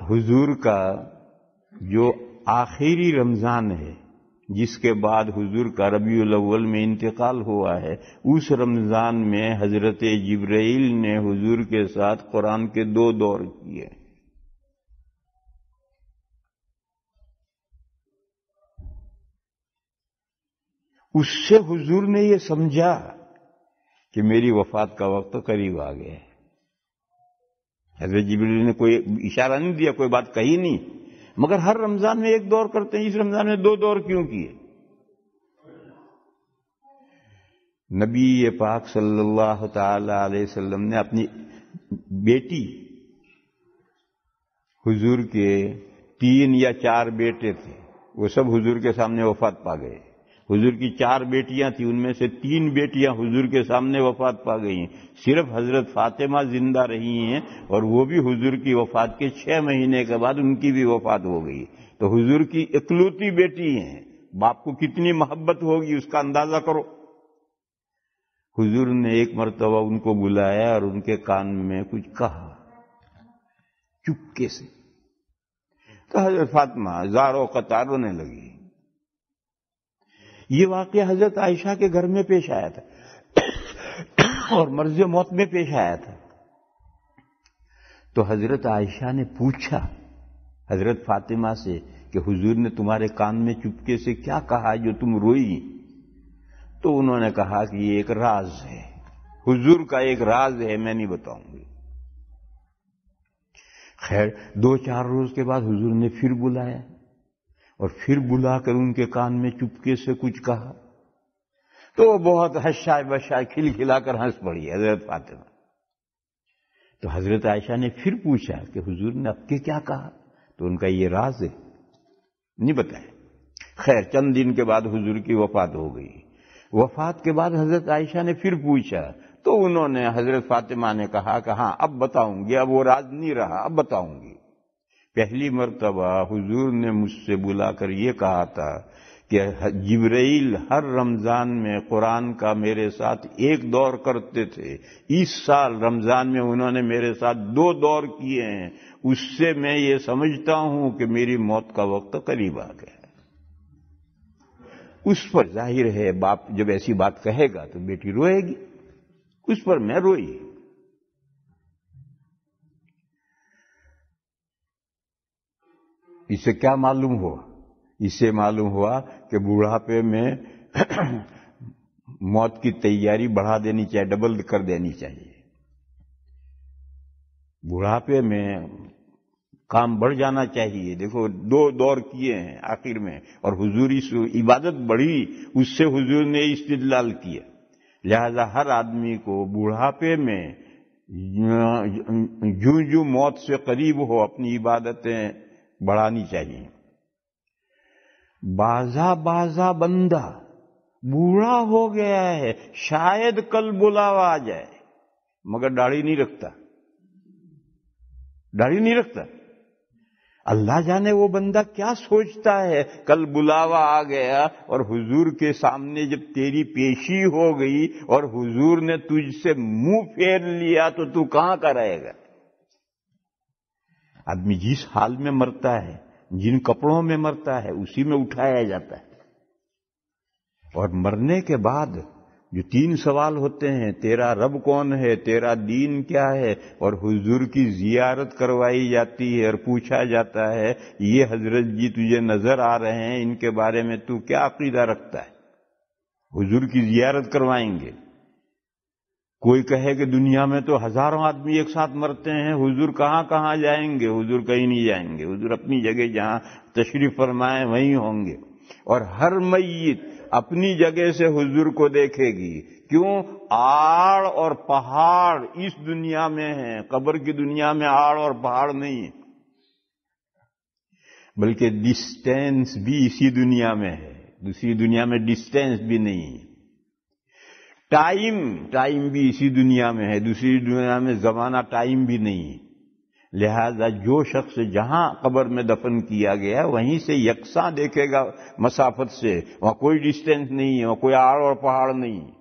حضور کا جو آخری رمضان ہے جس کے بعد حضور کا ربیع الاول میں انتقال ہوا ہے، اس رمضان میں حضرت جبرائیل نے حضور کے ساتھ قرآن کے 2 دور کیے۔ اس سے حضور نے یہ سمجھا کہ میری وفات کا وقت قریب آ گیا ہے۔ حضرت جبرائیل نے کوئی اشارہ نہیں دیا، کوئی بات کہی نہیں، مگر ہر رمضان میں 1 دور کرتے ہیں، اس رمضان میں 2 دور کیوں کیے؟ نبی پاک صلی اللہ تعالی علیہ وسلم نے اپنی بیٹی، حضور کے 3 یا 4 بیٹے تھے، وہ سب حضور کے سامنے وفات پا گئے۔ حضور کی 4 بیٹیاں تھیں، ان میں سے 3 بیٹیاں حضور کے سامنے وفات پا گئی ہیں، صرف حضرت فاطمہ زندہ رہی ہیں، اور وہ بھی حضور کی وفات کے 6 مہینے کے بعد ان کی بھی وفات ہو گئی۔ تو حضور کی اکلوتی بیٹی ہیں، باپ کو کتنی محبت ہوگی اس کا اندازہ کرو۔ حضور نے ایک مرتبہ ان کو بلایا اور ان کے کان میں کچھ کہا چپکے سے، تو حضرت فاطمہ زاروں قطار رونے لگی۔ یہ واقعہ حضرت عائشہ کے گھر میں پیش آیا تھا اور مرض موت میں پیش آیا تھا۔ تو حضرت عائشہ نے پوچھا حضرت فاطمہ سے کہ حضور نے تمہارے کان میں چپکے سے کیا کہا جو تم روئی؟ تو انہوں نے کہا کہ یہ ایک راز ہے، حضور کا ایک راز ہے، میں نہیں بتاؤں گی۔ خیر 2-4 روز کے بعد حضور نے پھر بلایا اور پھر بلا کر ان کے کان میں چپکے سے کچھ کہا، تو وہ بہت ہنسائے بشائے کھلکھلا کر ہنس پڑی حضرت فاطمہ۔ تو حضرت عائشہ نے پھر پوچھا کہ حضور نے اب کے کیا کہا؟ تو ان کا یہ راز ہے، نہیں بتایا۔ خیر چند دن کے بعد حضور کی وفات ہو گئی۔ وفات کے بعد حضرت عائشہ نے پھر پوچھا، تو انہوں نے حضرت فاطمہ نے کہا کہ ہاں اب بتاؤں گی، اب وہ راز نہیں رہا، اب بتاؤں گی۔ پہلی مرتبہ حضور نے مجھ سے بلا کر یہ کہا تھا کہ جبرائیل ہر رمضان میں قرآن کا میرے ساتھ 1 دور کرتے تھے، اس سال رمضان میں انہوں نے میرے ساتھ 2 دور کیے ہیں، اس سے میں یہ سمجھتا ہوں کہ میری موت کا وقت قریب آ گیا۔ اس پر ظاہر ہے باپ جب ایسی بات کہے گا تو بیٹی روئے گی، اس پر میں روئی۔ اس سے کیا معلوم ہوا؟ اس سے معلوم ہوا کہ بڑھاپے میں موت کی تیاری بڑھا دینی چاہیے، ڈبل کر دینی چاہیے۔ بڑھاپے میں کام بڑھ جانا چاہیے۔ دیکھو 2 دور کیے ہیں آخر میں، اور حضوری عبادت بڑھی، اس سے حضور نے استدلال کیا۔ لہذا ہر آدمی کو بڑھاپے میں جو موت سے قریب ہو اپنی عبادتیں بڑھانی چاہیے۔ بازا بندہ بوڑھا ہو گیا ہے، شاید کل بلاوا آ جائے، مگر داڑھی نہیں رکھتا، داڑھی نہیں رکھتا۔ اللہ جانے وہ بندہ کیا سوچتا ہے، کل بلاوا آ گیا اور حضور کے سامنے جب تیری پیشی ہو گئی اور حضور نے تجھ سے منہ پھیر لیا تو تو کہاں کا رہے گا؟ آدمی جس حال میں مرتا ہے، جن کپڑوں میں مرتا ہے، اسی میں اٹھایا جاتا ہے۔ اور مرنے کے بعد جو 3 سوال ہوتے ہیں، تیرا رب کون ہے، تیرا دین کیا ہے، اور حضور کی زیارت کروائی جاتی ہے اور پوچھا جاتا ہے یہ حضرت جی تجھے نظر آ رہے ہیں، ان کے بارے میں تو کیا عقیدہ رکھتا ہے؟ حضور کی زیارت کروائیں گے۔ کوئی کہے کہ دنیا میں تو ہزاروں آدمی ایک ساتھ مرتے ہیں، حضور کہاں کہاں جائیں گے؟ حضور کہیں نہیں جائیں گے، حضور اپنی جگہ جہاں تشریف فرمائیں وہیں ہوں گے، اور ہر میت اپنی جگہ سے حضور کو دیکھے گی۔ کیوں؟ آڑ اور پہاڑ اس دنیا میں ہیں، قبر کی دنیا میں آڑ اور پہاڑ نہیں ہے، بلکہ ڈسٹینس بھی اسی دنیا میں ہے، دوسری دنیا میں ڈسٹینس بھی نہیں ہے۔ ٹائم بھی اسی دنیا میں ہے، دوسری دنیا میں زمانہ ٹائم بھی نہیں ہے۔ لہذا جو شخص جہاں قبر میں دفن کیا گیا وہیں سے یکساں دیکھے گا مسافت سے، وہاں کوئی ڈسٹینس نہیں ہے، وہاں کوئی آڑ اور پہاڑ نہیں ہے۔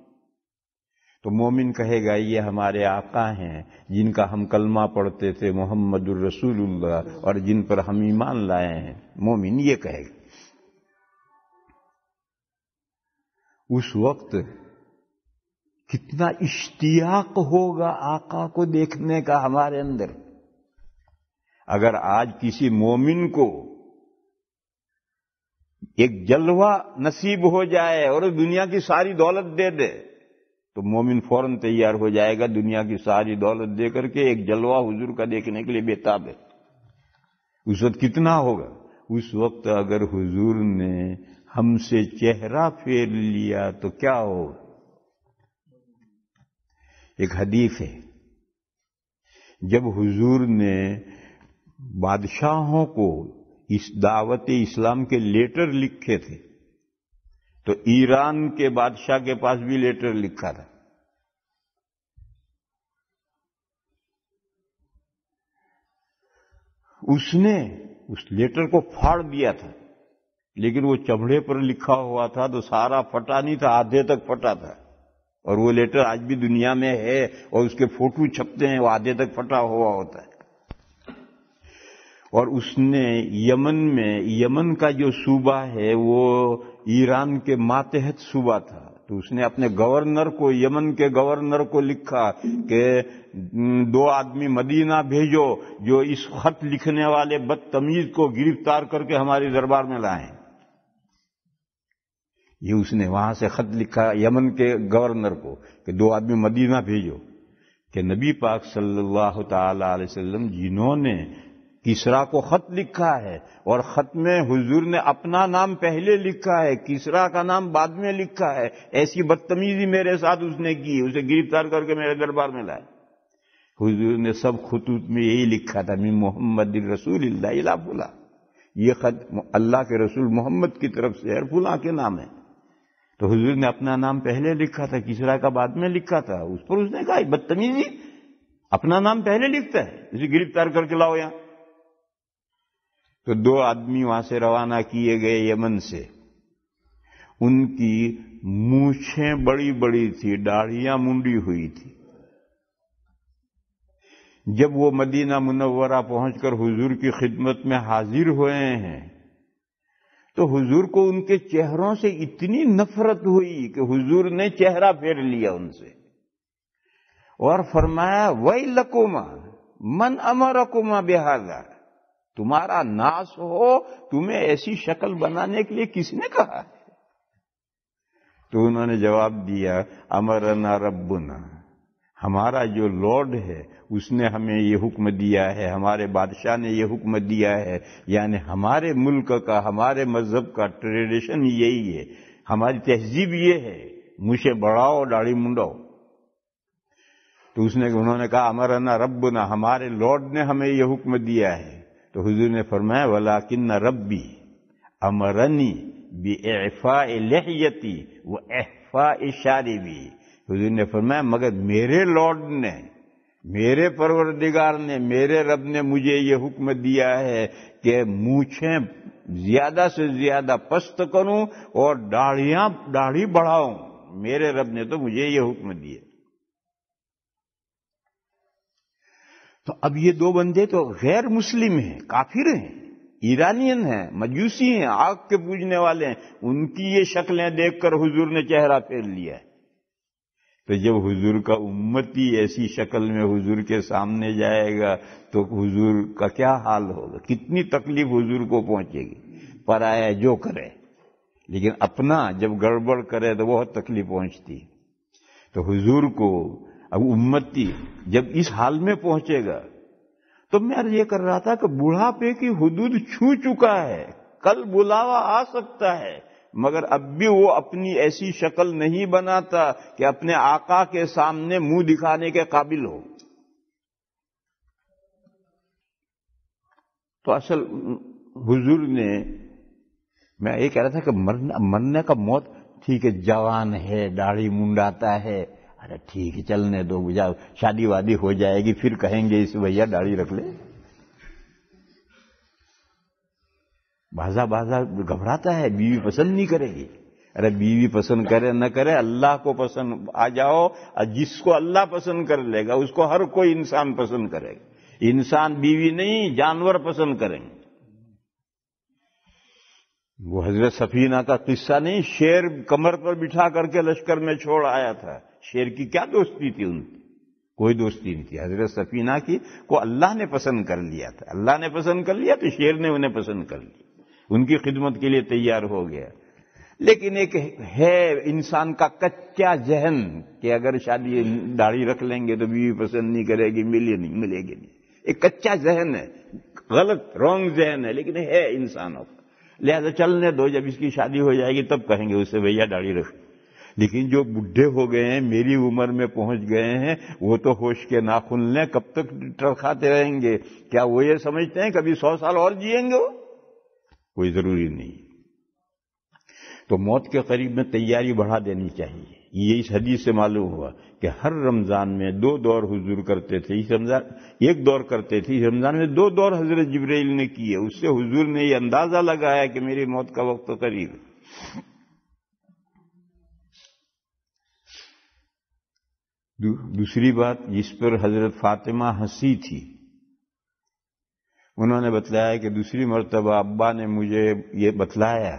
تو مومن کہے گا یہ ہمارے آقا ہیں جن کا ہم کلمہ پڑھتے تھے محمد الرسول اللہ اور جن پر ہم ایمان لائے ہیں، مومن یہ کہے گا۔ اس وقت کتنا اشتیاق ہوگا آقا کو دیکھنے کا ہمارے اندر۔ اگر آج کسی مومن کو ایک جلوہ نصیب ہو جائے اور دنیا کی ساری دولت دے دے تو مومن فوراً تیار ہو جائے گا، دنیا کی ساری دولت دے کر کے ایک جلوہ حضور کا دیکھنے کے لیے بےتاب ہے۔ اس وقت کتنا ہوگا؟ اس وقت اگر حضور نے ہم سے چہرہ پھیر لیا تو کیا ہوگا؟ ایک حدیث ہے، جب حضور نے بادشاہوں کو اس دعوت اسلام کے لیٹر لکھے تھے تو ایران کے بادشاہ کے پاس بھی لیٹر لکھا تھا۔ اس نے اس لیٹر کو پھاڑ دیا تھا، لیکن وہ چمڑے پر لکھا ہوا تھا تو سارا پھٹا نہیں تھا، آدھے تک پھٹا تھا۔ اور وہ لیٹر آج بھی دنیا میں ہے اور اس کے فوٹو چھپتے ہیں، وہ آدھے تک پھٹا ہوا ہوتا ہے۔ اور اس نے یمن کا جو صوبہ ہے وہ ایران کے ماتحت صوبہ تھا، تو اس نے اپنے گورنر کو، یمن کے گورنر کو لکھا کہ 2 آدمی مدینہ بھیجو جو اس خط لکھنے والے بدتمیز کو گرفتار کر کے ہماری دربار میں لائیں۔ یہ اس نے وہاں سے خط لکھا یمن کے گورنر کو کہ 2 آدمی مدینہ بھیجو، کہ نبی پاک صلی اللہ تعالی علیہ وسلم جنہوں نے کسرا کو خط لکھا ہے اور خط میں حضور نے اپنا نام پہلے لکھا ہے، کسرا کا نام بعد میں لکھا ہے، ایسی بدتمیزی میرے ساتھ اس نے کی، اسے گرفتار کر کے میرے دربار میں لائے۔ حضور نے سب خطوط میں یہی لکھا تھا، من محمد الرسول اللہ الی فلاں، یہ خط اللہ کے رسول محمد کی طرف سے ہے، فلاں کے نام ہے۔ تو حضور نے اپنا نام پہلے لکھا تھا، کسرا کا بعد میں لکھا تھا۔ اس پر اس نے کہا بدتمیزی، اپنا نام پہلے لکھتا ہے، اسے گرفتار کر کے لاؤ یہاں۔ تو 2 آدمی وہاں سے روانہ کیے گئے یمن سے، ان کی مونچھیں بڑی بڑی تھی، داڑھیاں منڈی ہوئی تھی۔ جب وہ مدینہ منورہ پہنچ کر حضور کی خدمت میں حاضر ہوئے ہیں تو حضور کو ان کے چہروں سے اتنی نفرت ہوئی کہ حضور نے چہرہ پھیر لیا ان سے اور فرمایا ویلکما من امرکما بہذا، تمہارا ناس ہو، تمہیں ایسی شکل بنانے کے لیے کس نے کہا ہے؟ تو انہوں نے جواب دیا امرنا ربنا، ہمارا جو لارڈ ہے اس نے ہمیں یہ حکم دیا ہے، ہمارے بادشاہ نے یہ حکم دیا ہے، یعنی ہمارے ملک کا، ہمارے مذہب کا ٹریڈیشن یہی ہے، ہماری تہذیب یہ ہے، مونچھیں بڑھاؤ داڑھی منڈاؤ۔ تو انہوں نے کہا امرنا ربنا، ہمارے لارڈ نے ہمیں یہ حکم دیا ہے۔ تو حضور نے فرمایا ولیکن ربی امرنی باعفاء لحیتی واحفاء شاربی، حضور نے فرمایا مگر میرے لارڈ نے، میرے پروردگار نے، میرے رب نے مجھے یہ حکم دیا ہے کہ مونچھیں زیادہ سے زیادہ پست کروں اور داڑھی بڑھاؤں، میرے رب نے تو مجھے یہ حکم دیا۔ تو اب یہ 2 بندے تو غیر مسلم ہیں، کافر ہیں، ایرانین ہیں، مجوسی ہیں، آگ کے پوجنے والے ہیں، ان کی یہ شکلیں دیکھ کر حضور نے چہرہ پھیر لیا ہے۔ تو جب حضور کا امتی ایسی شکل میں حضور کے سامنے جائے گا تو حضور کا کیا حال ہوگا، کتنی تکلیف حضور کو پہنچے گی۔ پرایا جو کرے، لیکن اپنا جب گڑبڑ کرے تو بہت تکلیف پہنچتی۔ تو حضور کو اب امتی جب اس حال میں پہنچے گا تو میں یہ کر رہا تھا کہ بڑھاپے کی حدود چھو چکا ہے، کل بلاوا آ سکتا ہے، مگر اب بھی وہ اپنی ایسی شکل نہیں بناتا کہ اپنے آقا کے سامنے منہ دکھانے کے قابل ہو۔ تو اصل حضور نے، میں یہ کہہ رہا تھا کہ مرنے کا موت ٹھیک ہے، جوان ہے، داڑھی منڈاتا ہے، ارے ٹھیک ہے چلنے دو، شادی وادی ہو جائے گی پھر کہیں گے اس بھیا داڑھی رکھ لے۔ بازا گھبراتا ہے، بیوی پسند نہیں کرے گی، ارے بیوی پسند کرے نہ کرے اللہ کو پسند آ جاؤ، اور جس کو اللہ پسند کر لے گا اس کو ہر کوئی انسان پسند کرے گا۔ انسان بیوی نہیں، جانور پسند کریں گے۔ وہ حضرت سفینہ کا قصہ نہیں، شیر کمر پر بٹھا کر کے لشکر میں چھوڑ آیا تھا، شیر کی کیا دوستی تھی ان کی؟ کوئی دوستی نہیں تھی۔ حضرت سفینہ کی کو اللہ نے پسند کر لیا تھا، اللہ نے پسند کر لیا تو شیر نے انہیں پسند کر لیا، ان کی خدمت کے لیے تیار ہو گیا۔ لیکن ایک ہے انسان کا کچا ذہن کہ اگر شادی داڑھی رکھ لیں گے تو بیوی پسند نہیں کرے گی، ملے گی نہیں۔ ایک کچا ذہن ہے، غلط رونگ ذہن ہے، لیکن ہے انسانوں کا۔ لہذا چلنے دو، جب اس کی شادی ہو جائے گی تب کہیں گے اسے بھیا داڑھی رکھ۔ لیکن جو بڈھے ہو گئے ہیں، میری عمر میں پہنچ گئے ہیں، وہ تو ہوش کے ناخن لیں، کب تک ٹرکھاتے رہیں گے؟ کیا وہ یہ سمجھتے ہیں کبھی 100 سال اور جئیں گے؟ وہ کوئی ضروری نہیں۔ تو موت کے قریب میں تیاری بڑھا دینی چاہیے۔ یہ اس حدیث سے معلوم ہوا کہ ہر رمضان میں 2 دور حضور کرتے تھے، اس رمضان 1 دور کرتے تھے، اس رمضان میں 2 دور حضرت جبرائیل نے کیے۔ اس سے حضور نے یہ اندازہ لگایا کہ میری موت کا وقت قریب ہے۔ دوسری بات جس پر حضرت فاطمہ ہنسی تھی، انہوں نے بتلایا کہ دوسری مرتبہ ابا نے مجھے یہ بتلایا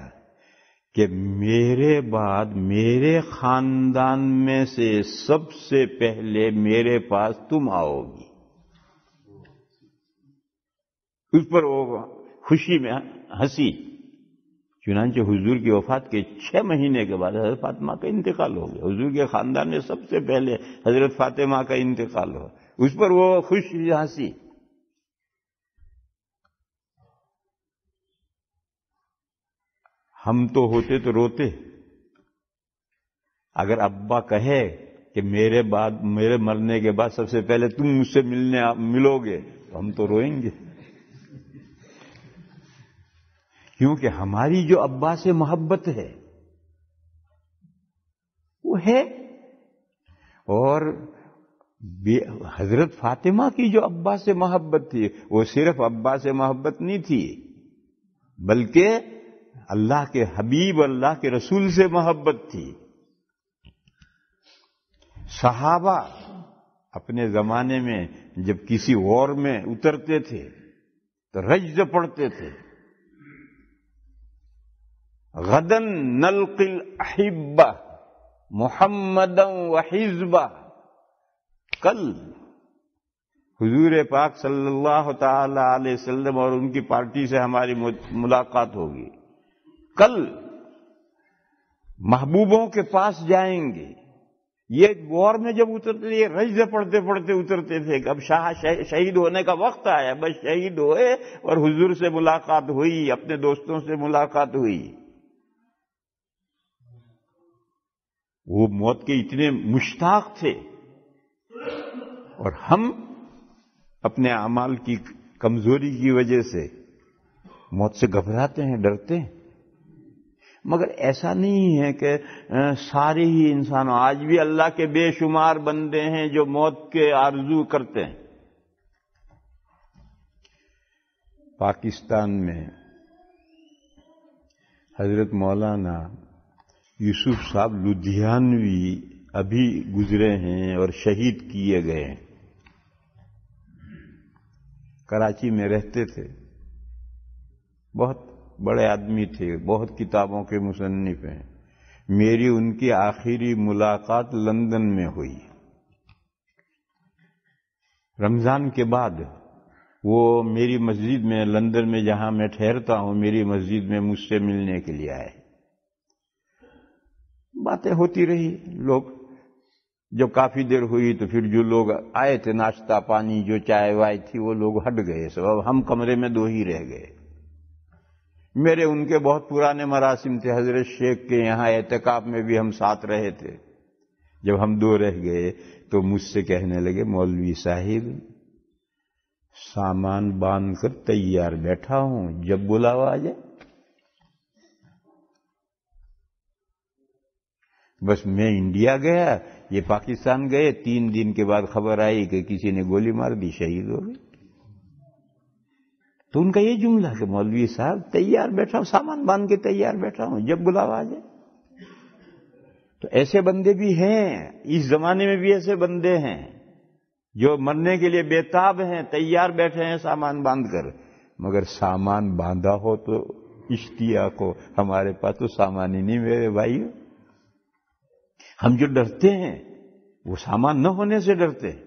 کہ میرے بعد میرے خاندان میں سے سب سے پہلے میرے پاس تم آؤ گی۔ اس پر وہ خوشی میں ہنسی۔ چنانچہ حضور کی وفات کے 6 مہینے کے بعد حضرت فاطمہ کا انتقال ہو گیا۔ حضور کے خاندان میں سب سے پہلے حضرت فاطمہ کا انتقال ہوا، اس پر وہ خوش ہنسی۔ ہم تو ہوتے تو روتے، اگر ابا کہے کہ میرے مرنے کے بعد سب سے پہلے تم مجھ سے ملو گے تو ہم تو روئیں گے، کیونکہ ہماری جو ابا سے محبت ہے وہ ہے، اور حضرت فاطمہ کی جو ابا سے محبت تھی وہ صرف ابا سے محبت نہیں تھی، بلکہ اللہ کے حبیب اللہ کے رسول سے محبت تھی۔ صحابہ اپنے زمانے میں جب کسی وار میں اترتے تھے تو رجز پڑھتے تھے، غدن نلقی الاحبہ محمدا وحزبہ، کل حضور پاک صلی اللہ تعالی علیہ وسلم اور ان کی پارٹی سے ہماری ملاقات ہوگی، کل محبوبوں کے پاس جائیں گے۔ یہ وار میں جب اترتے یہ رجز پڑھتے پڑھتے اترتے تھے کہ اب شہید ہونے کا وقت آیا، بس شہید ہوئے اور حضور سے ملاقات ہوئی، اپنے دوستوں سے ملاقات ہوئی۔ وہ موت کے اتنے مشتاق تھے، اور ہم اپنے اعمال کی کمزوری کی وجہ سے موت سے گھبراتے ہیں، ڈرتے ہیں۔ مگر ایسا نہیں ہے کہ سارے ہی انسان، آج بھی اللہ کے بے شمار بندے ہیں جو موت کے آرزو کرتے ہیں۔ پاکستان میں حضرت مولانا یوسف صاحب لدھیانوی ابھی گزرے ہیں اور شہید کیے گئے ہیں۔ کراچی میں رہتے تھے، بہت بڑے آدمی تھے، بہت کتابوں کے مصنف ہیں۔ میری ان کی آخری ملاقات لندن میں ہوئی رمضان کے بعد۔ وہ میری مسجد میں، لندن میں جہاں میں ٹھہرتا ہوں، میری مسجد میں مجھ سے ملنے کے لیے آئے۔ باتیں ہوتی رہی، لوگ جب کافی دیر ہوئی تو پھر جو لوگ آئے تھے ناشتہ پانی، جو چائے وائے تھی، وہ لوگ ہٹ گئے سب، اب ہم کمرے میں 2 ہی رہ گئے۔ میرے ان کے بہت پرانے مراسم تھے، حضرت شیخ کے یہاں اعتکاف میں بھی ہم ساتھ رہے تھے۔ جب ہم 2 رہ گئے تو مجھ سے کہنے لگے، مولوی صاحب سامان باندھ کر تیار بیٹھا ہوں، جب بلاوا آ جائے۔ بس میں انڈیا گیا، یہ پاکستان گئے، 3 دن کے بعد خبر آئی کہ کسی نے گولی مار دی، شہید ہو گئے۔ تو ان کا یہ جملہ کہ مولوی صاحب تیار بیٹھا ہوں، سامان باندھ کے تیار بیٹھا ہوں، جب بلاوا آ جائے۔ تو ایسے بندے بھی ہیں، اس زمانے میں بھی ایسے بندے ہیں جو مرنے کے لیے بےتاب ہیں، تیار بیٹھے ہیں سامان باندھ کر، مگر سامان باندھا ہو تو اشتیاق ہو، ہمارے پاس تو سامان ہی نہیں میرے بھائی۔ ہم جو ڈرتے ہیں وہ سامان نہ ہونے سے ڈرتے ہیں،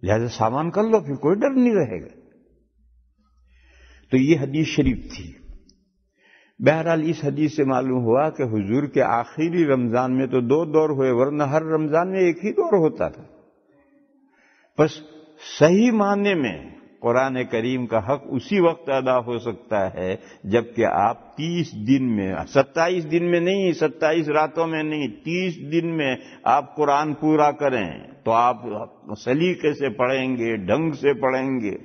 لہذا سامان کر لو، پھر کوئی ڈر نہیں رہے گا۔ تو یہ حدیث شریف تھی۔ بہرحال اس حدیث سے معلوم ہوا کہ حضور کے آخری رمضان میں تو 2 دور ہوئے، ورنہ ہر رمضان میں ایک ہی دور ہوتا تھا۔ بس صحیح معنی میں قرآن کریم کا حق اسی وقت ادا ہو سکتا ہے جبکہ آپ 30 دن میں، 27 دن میں نہیں، 27 راتوں میں نہیں، 30 دن میں آپ قرآن پورا کریں تو آپ سلیقے سے پڑھیں گے، ڈھنگ سے پڑھیں گے،